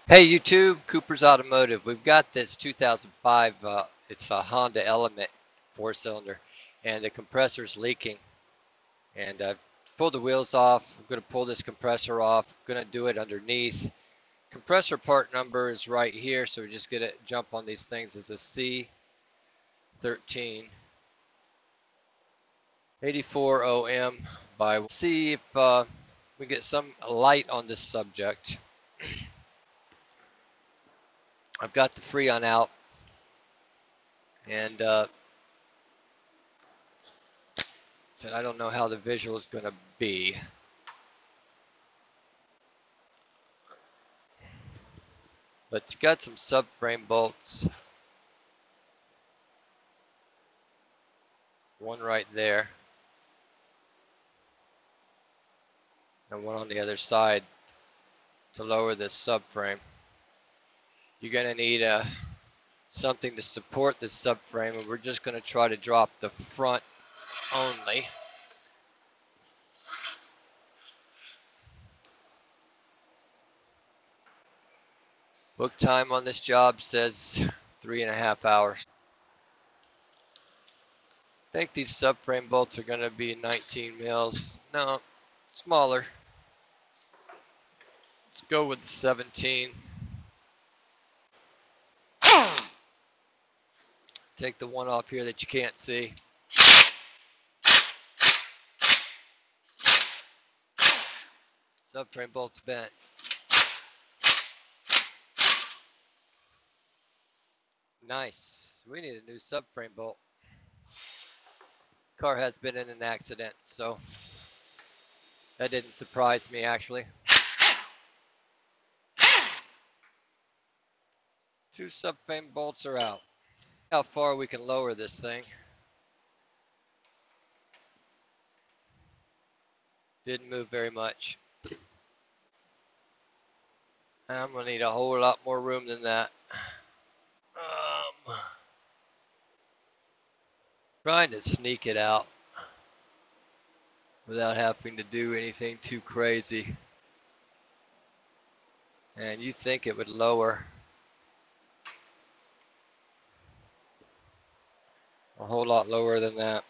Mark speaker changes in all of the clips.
Speaker 1: Hey YouTube, Cooper's Automotive. We've got this 2005, it's a Honda Element 4-cylinder, and the compressor's leaking. And I've pulled the wheels off. I'm going to pull this compressor off. I'm going to do it underneath. Compressor part number is right here, so we're just going to jump on these things as a C13 84OM by see if we get some light on this subject. I've got the Freon out, and said I don't know how the visual is going to be. But you got some subframe bolts. One right there. And one on the other side to lower this subframe. You're going to need something to support this subframe, and we're just going to try to drop the front only. Book time on this job says 3.5 hours. I think these subframe bolts are going to be 19 mils. No, smaller. Let's go with 17. Take the one off here that you can't see. Subframe bolt's bent. Nice. We need a new subframe bolt. Car has been in an accident, so that didn't surprise me actually. Two subframe bolts are out. How far we can lower this thing. Didn't move very much. I'm gonna need a whole lot more room than that. Trying to sneak it out without having to do anything too crazy. And you think it would lower a whole lot lower than that.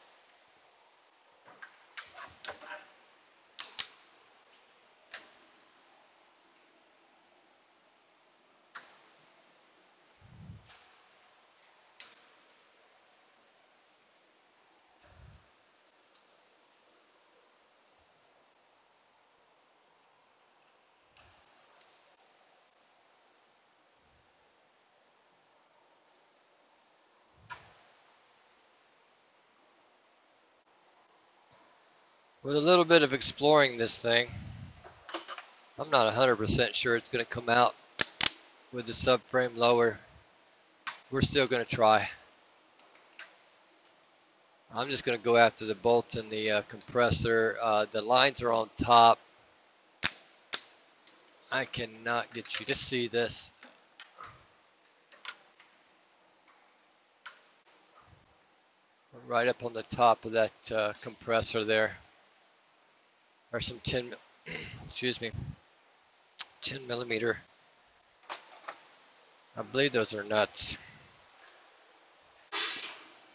Speaker 1: With a little bit of exploring this thing, I'm not 100% sure it's going to come out with the subframe lower. We're still going to try. I'm just going to go after the bolt and the compressor. The lines are on top. I cannot get you to see this. Right up on the top of that compressor there are some 10 millimeter. I believe those are nuts.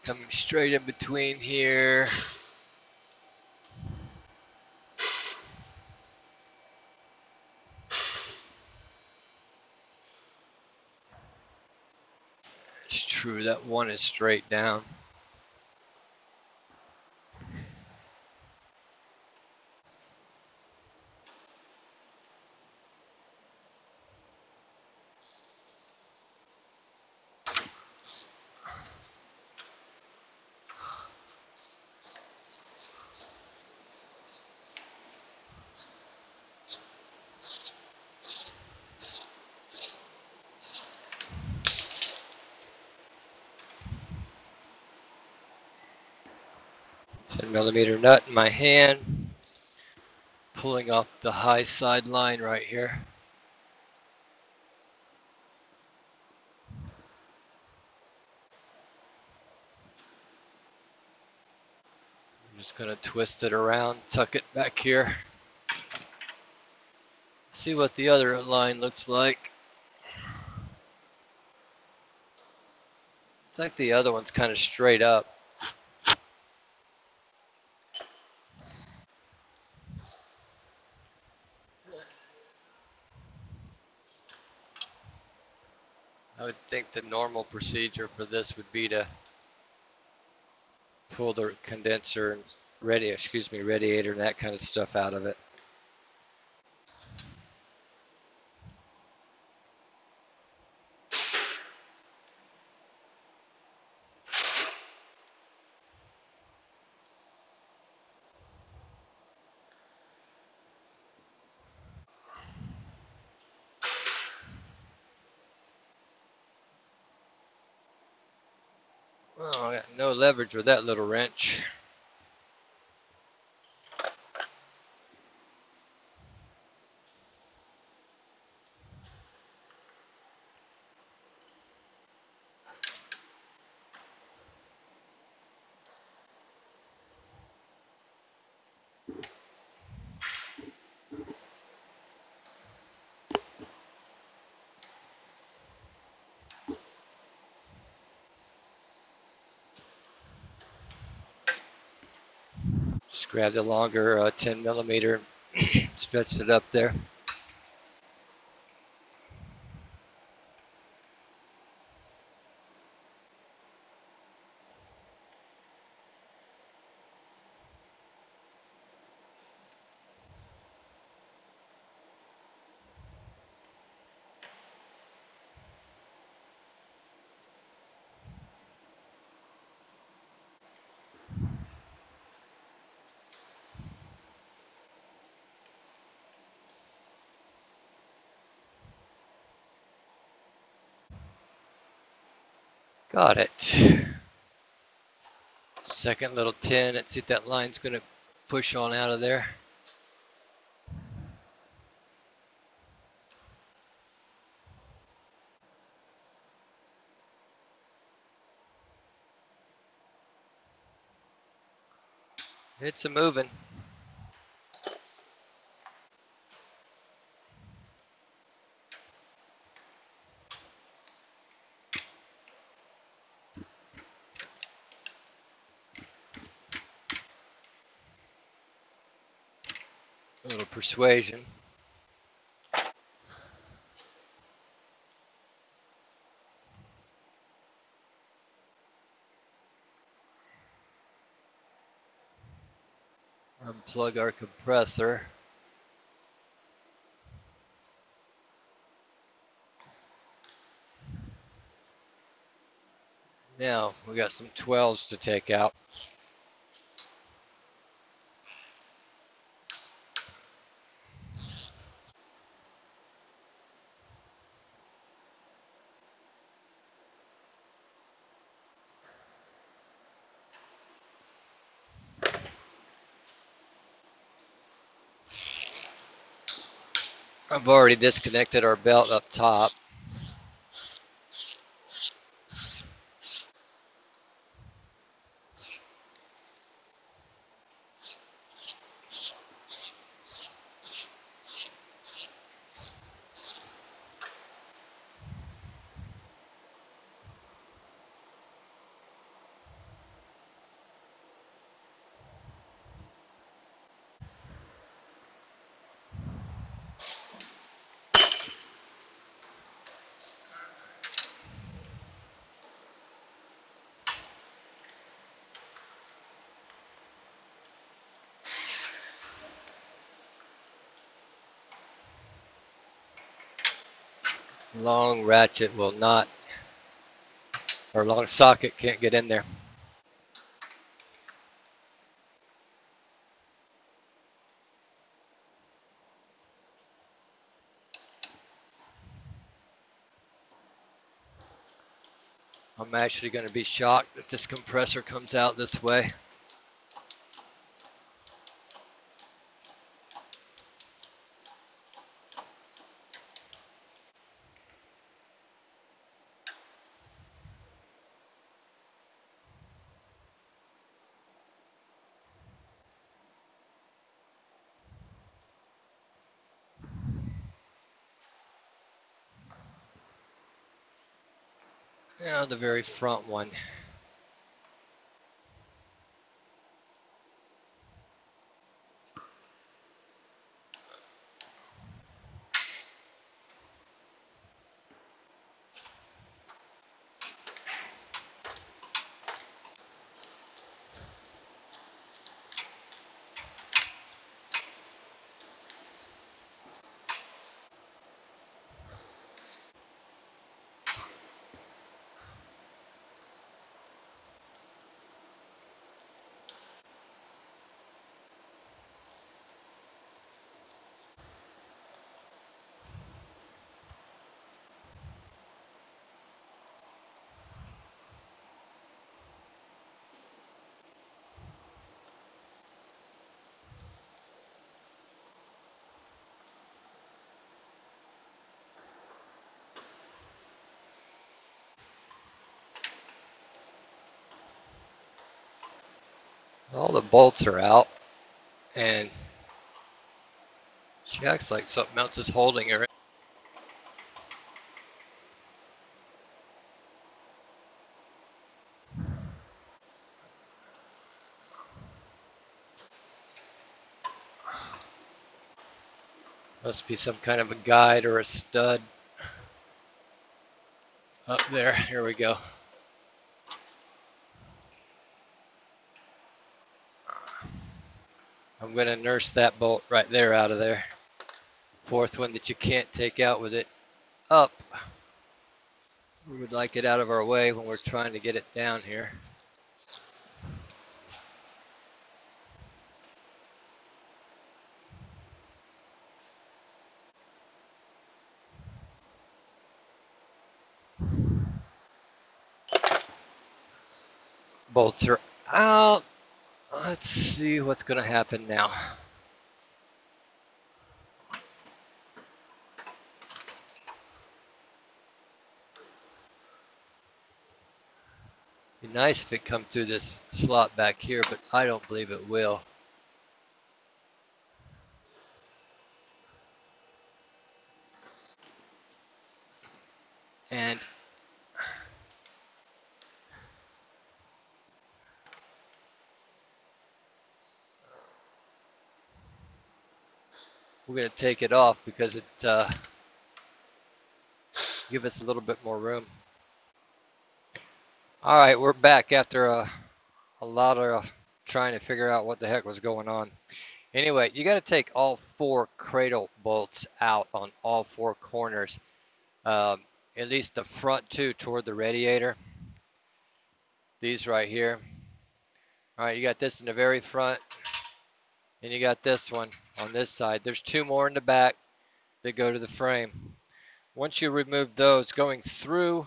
Speaker 1: Coming straight in between here. It's true, that one is straight down. Millimeter nut in my hand, pulling off the high side line right here. I'm just going to twist it around, tuck it back here. See what the other line looks like. like the other one's kind of straight up. I would think the normal procedure for this would be to pull the condenser and radiator and that kind of stuff out of it. Oh, I got no leverage with that little wrench. Just grab the longer 10 millimeter, stretched it up there. Got it. Second little 10. Let's see if that line's going to push on out of there. It's a moving. A little persuasion. Unplug our compressor. Now we got some 12s to take out. I've already disconnected our belt up top. Long ratchet will not, or long socket can't get in there. I'm actually going to be shocked if this compressor comes out this way. Now the very front one. All the bolts are out, and she acts like something else is holding her. Must be some kind of a guide or a stud up there. Here we go. I'm going to nurse that bolt right there out of there. Fourth one that you can't take out with it up. We would like it out of our way when we're trying to get it down here. Bolts are out. Let's see what's going to happen now. Be nice if it come through this slot back here, but I don't believe it will. And we're going to take it off because it give us a little bit more room. All right, we're back after a lot of trying to figure out what the heck was going on. Anyway, you got to take all four cradle bolts out on all four corners, at least the front two toward the radiator. These right here. All right, you got this in the very front, and you got this one on this side. There's two more in the back that go to the frame. Once you remove those, going through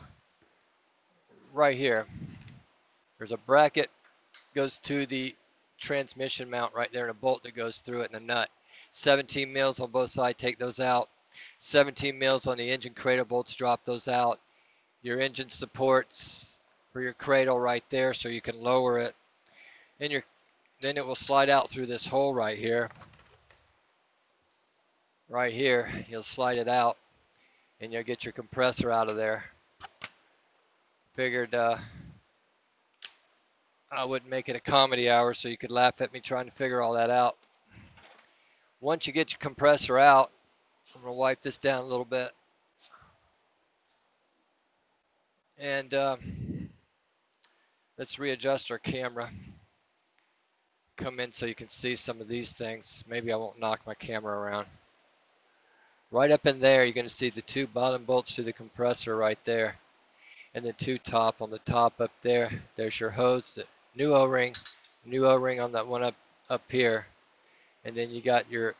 Speaker 1: right here, there's a bracket goes to the transmission mount right there, and a bolt that goes through it, and a nut. 17 mils on both sides, take those out. 17 mils on the engine cradle bolts, drop those out. Your engine supports for your cradle right there, so you can lower it. And then it will slide out through this hole right here. Right here, you'll slide it out, and you'll get your compressor out of there. Figured I wouldn't make it a comedy hour so you could laugh at me trying to figure all that out. Once you get your compressor out, I'm going to wipe this down a little bit. And let's readjust our camera. Come in so you can see some of these things. Maybe I won't knock my camera around. Right up in there, you're going to see the two bottom bolts to the compressor right there. And the two top on the top up there. There's your hose, the new O-ring on that one up here. And then you got your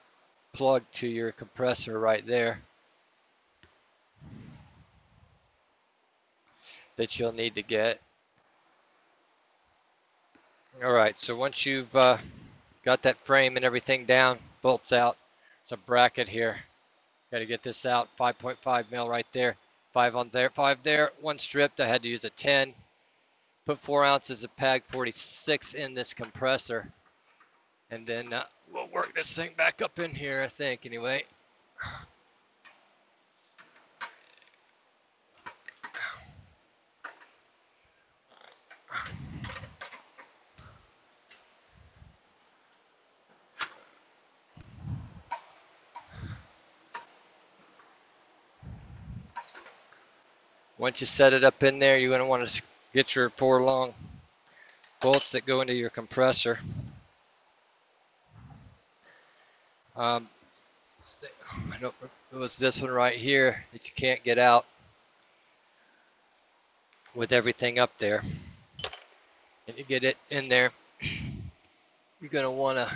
Speaker 1: plug to your compressor right there that you'll need to get. All right, so once you've got that frame and everything down, bolts out, there's a bracket here. Got to get this out, 5.5 mil right there, 5 on there, 5 there, one stripped. I had to use a 10. Put 4 ounces of PAG 46 in this compressor, and then we'll work this thing back up in here, I think, anyway. Once you set it up in there, you're going to want to get your 4 long bolts that go into your compressor. It was this one right here that you can't get out with everything up there. And you get it in there, you're going to want to,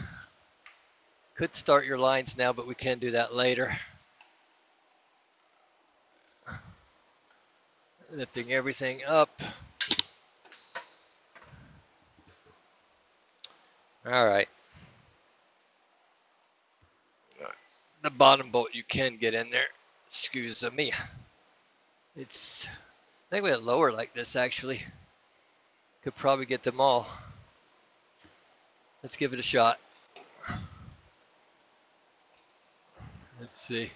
Speaker 1: could start your lines now, but we can do that later. Lifting everything up. All right. The bottom bolt you can get in there. Excuse me. It's, I think we had lower like this actually. Could probably get them all. Let's give it a shot. Let's see.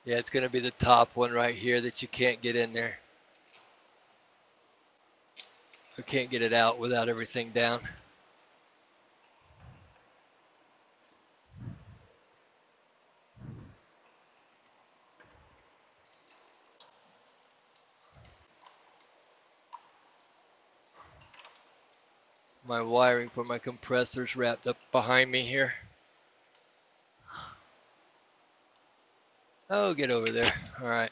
Speaker 1: Yeah, it's going to be the top one right here that you can't get in there. You can't get it out without everything down. My wiring for my compressor's wrapped up behind me here. Oh, get over there. All right.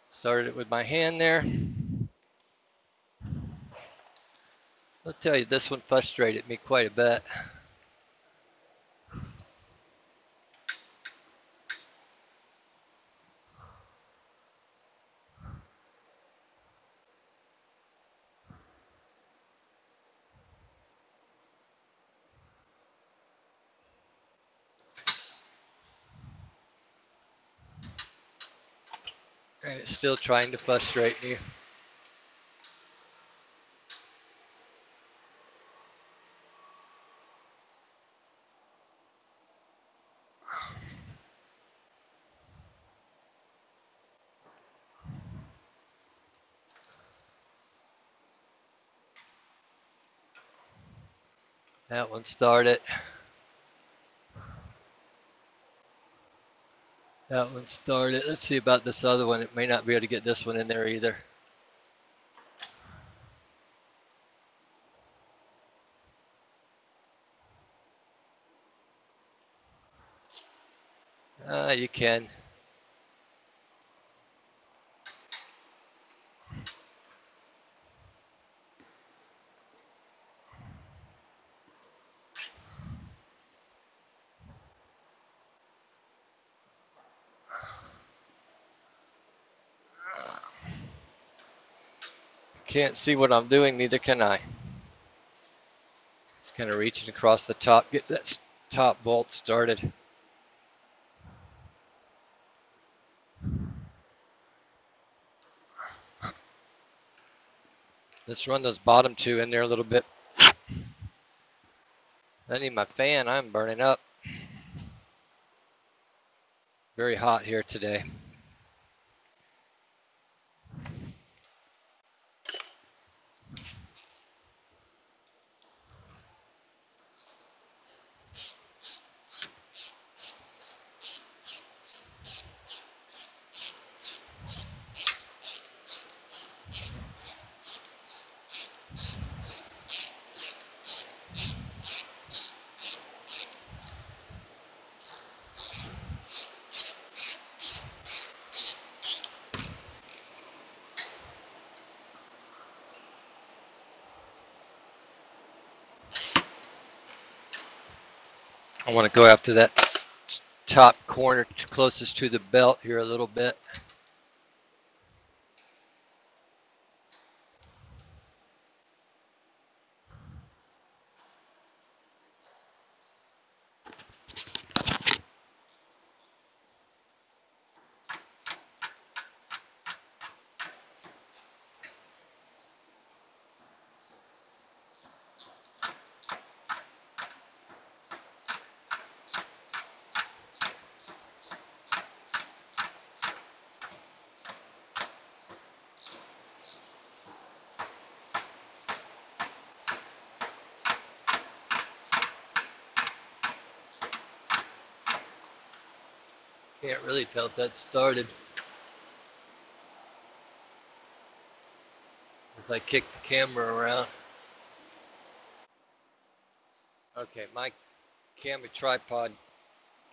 Speaker 1: Started it with my hand there. I'll tell you, this one frustrated me quite a bit. And it's still trying to frustrate me. That one started. That one started. Let's see about this other one. It may not be able to get this one in there either. You can. Can't see what I'm doing, neither can I. Just kind of reaching across the top, get that top bolt started. Let's run those bottom 2 in there a little bit. I need my fan. I'm burning up. Very hot here today. I want to go after that top corner closest to the belt here a little bit. Can't really tell if that started as I kick the camera around. Okay, my camera tripod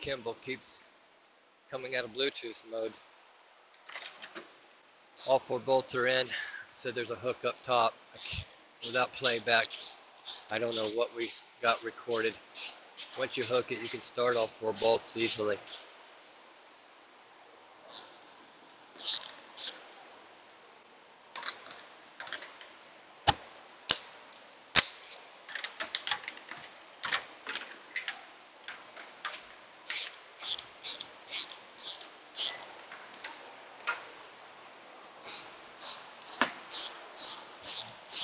Speaker 1: gimbal keeps coming out of Bluetooth mode. All 4 bolts are in, so there's a hook up top. Without playback, I don't know what we got recorded. Once you hook it, you can start all 4 bolts easily.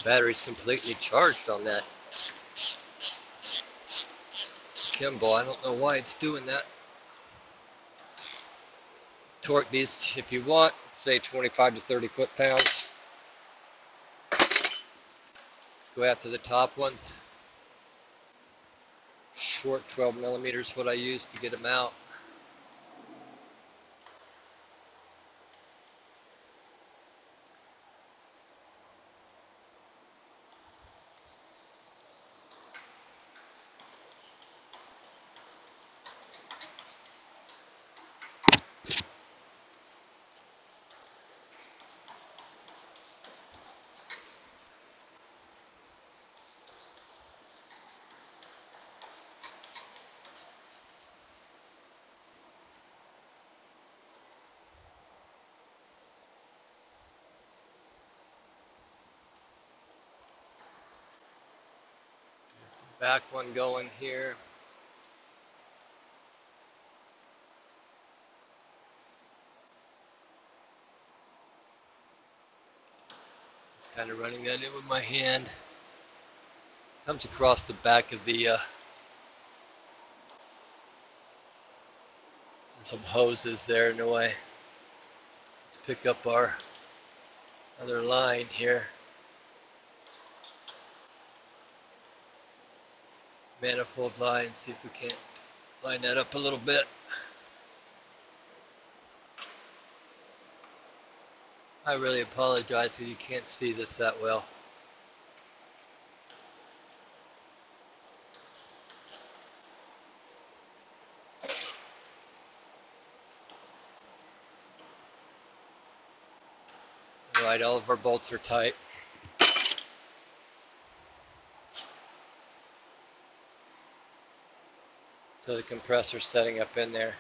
Speaker 1: Battery's completely charged on that gimbal. I don't know why it's doing that. Torque these if you want, say 25 to 30 foot-pounds. Let's go after the top ones. Short 12 millimeters what I use to get them out. Back one going here. Just kind of running that in with my hand. Comes across the back of the some hoses there in the way. Let's pick up our other line here. Manifold line, see if we can't line that up a little bit. I really apologize if you can't see this that well. Alright, all of our bolts are tight. So the compressor's setting up in there.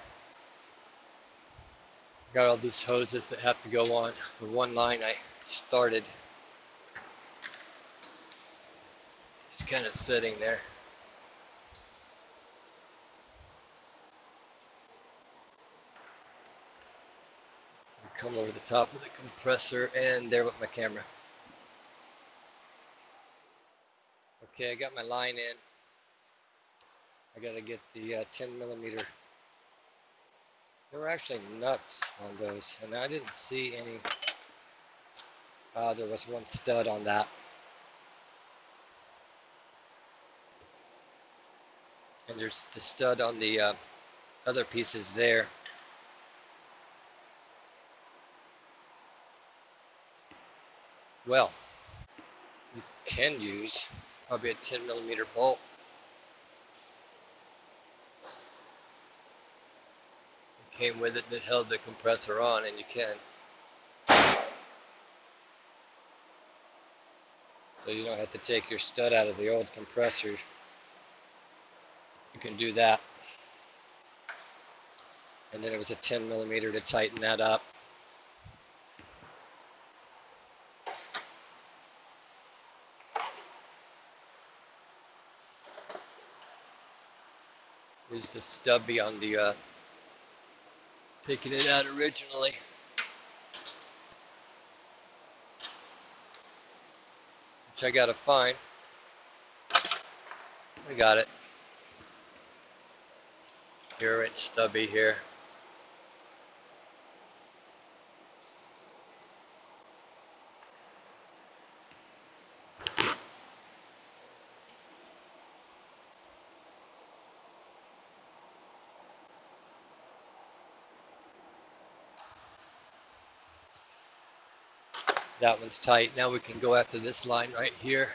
Speaker 1: Got all these hoses that have to go on. The one line I started is kind of sitting there. Come over the top of the compressor and there with my camera. Okay, I got my line in. I gotta get the 10 millimeter. There were actually nuts on those, and I didn't see any. There was one stud on that. And there's the stud on the other pieces there. Well, you can use probably a 10 millimeter bolt. It came with it that held the compressor on, and you can. So you don't have to take your stud out of the old compressor. You can do that. And then it was a 10 millimeter to tighten that up. Used a stubby on the taking it out originally. Which I gotta find. I got it. Here, inch stubby here. That one's tight. Now we can go after this line right here.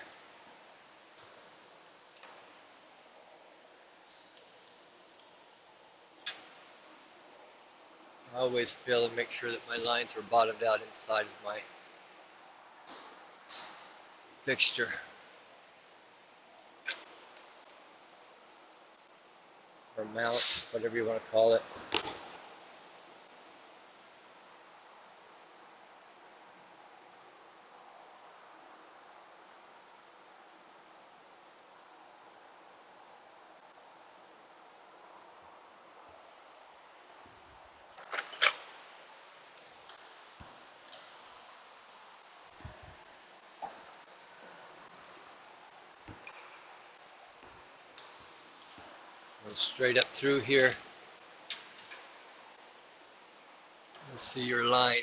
Speaker 1: I always feel to make sure that my lines are bottomed out inside of my fixture. Or mount, whatever you want to call it. Run straight up through here. Let's see your line.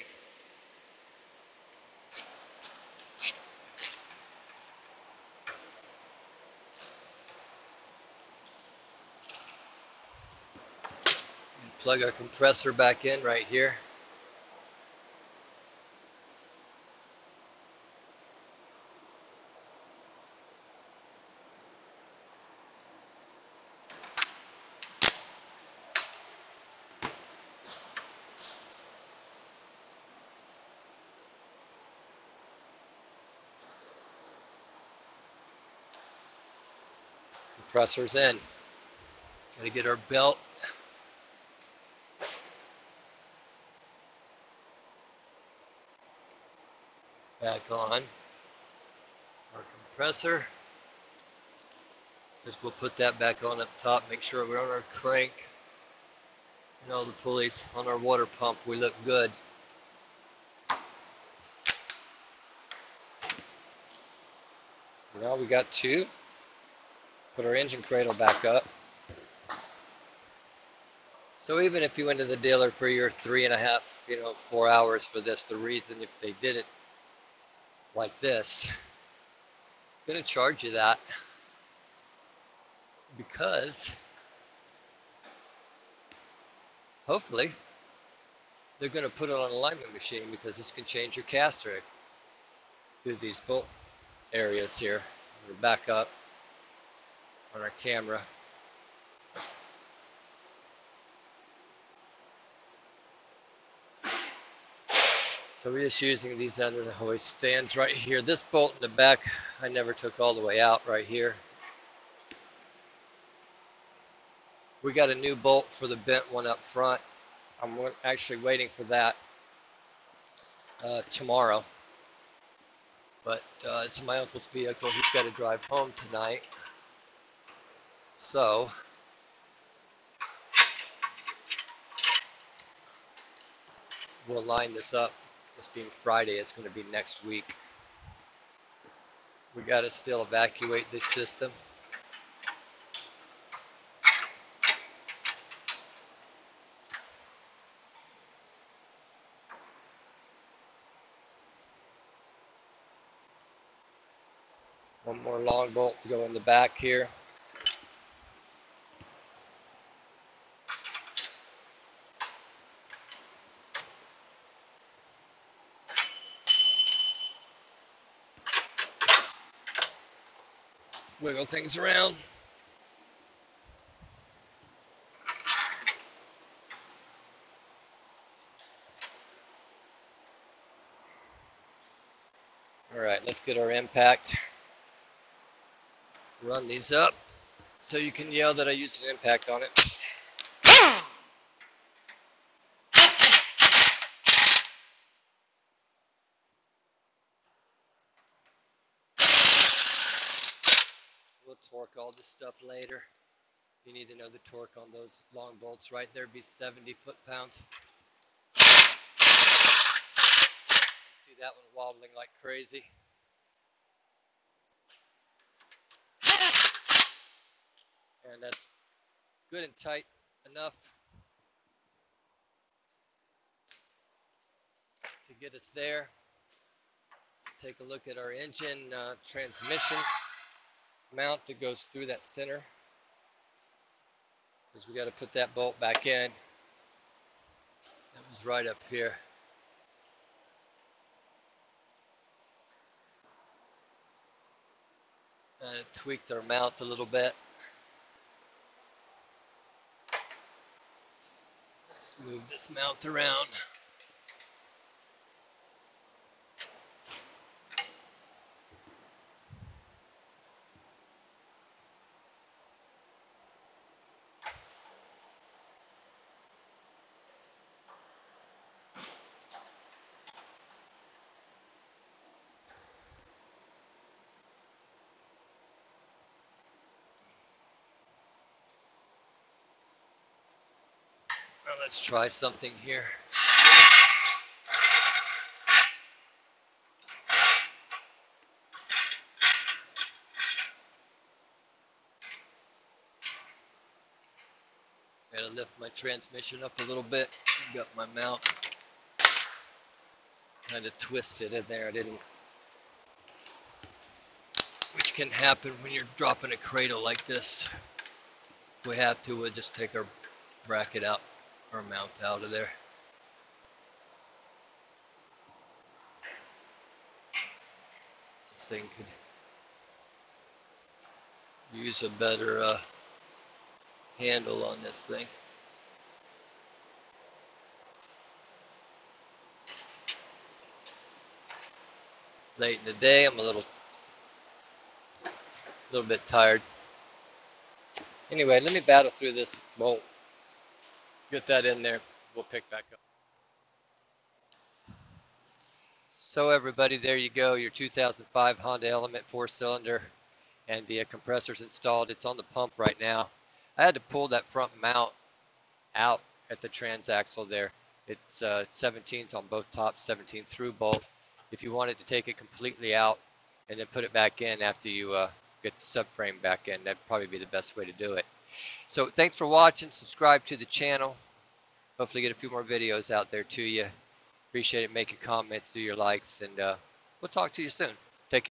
Speaker 1: And plug our compressor back in right here. Compressor's in. Gotta get our belt back on. Our compressor. Just we'll put that back on up top. Make sure we're on our crank and all the pulleys on our water pump. We look good. Now we got two. Put our engine cradle back up. So even if you went to the dealer for your 3.5, 4 hours for this, the reason if they did it like this, I'm gonna charge you that because hopefully they're gonna put it on an alignment machine because this can change your caster through these bolt areas here. We're back up on our camera. So we're just using these under the hoist stands right here. This bolt in the back, I never took all the way out right here. We got a new bolt for the bent one up front. I'm actually waiting for that tomorrow. But it's my uncle's vehicle. He's got to drive home tonight. So we'll line this up. This being Friday, it's going to be next week. We got to still evacuate this system. One more long bolt to go in the back here. Wiggle things around. All right, let's get our impact. Run these up so you can yell that I used an impact on it. We'll torque all this stuff later. You need to know the torque on those long bolts right there be 70 foot-pounds. See that one wobbling like crazy. And that's good and tight enough to get us there. Let's take a look at our engine transmission mount that goes through that center, because we got to put that bolt back in. That was right up here. Kind of tweaked our mount a little bit. Let's move this mount around. Now let's try something here. Gotta lift my transmission up a little bit. Got my mount kind of twisted in there. I didn't, which can happen when you're dropping a cradle like this. If we have to, we'll just take our bracket out, our mount out of there. This thing could use a better handle on this thing. Late in the day, I'm a little bit tired. Anyway, let me battle through this. Won't get that in there. We'll pick back up. So everybody, there you go. Your 2005 Honda Element 4-cylinder, and the compressor's installed. It's on the pump right now. I had to pull that front mount out at the transaxle there. It's 17s on both tops, 17 through bolt. If you wanted to take it completely out and then put it back in after you get the subframe back in, that'd probably be the best way to do it. So thanks for watching. Subscribe to the channel. Hopefully get a few more videos out there to you. Appreciate it. Make your comments, do your likes, and we'll talk to you soon. Take care.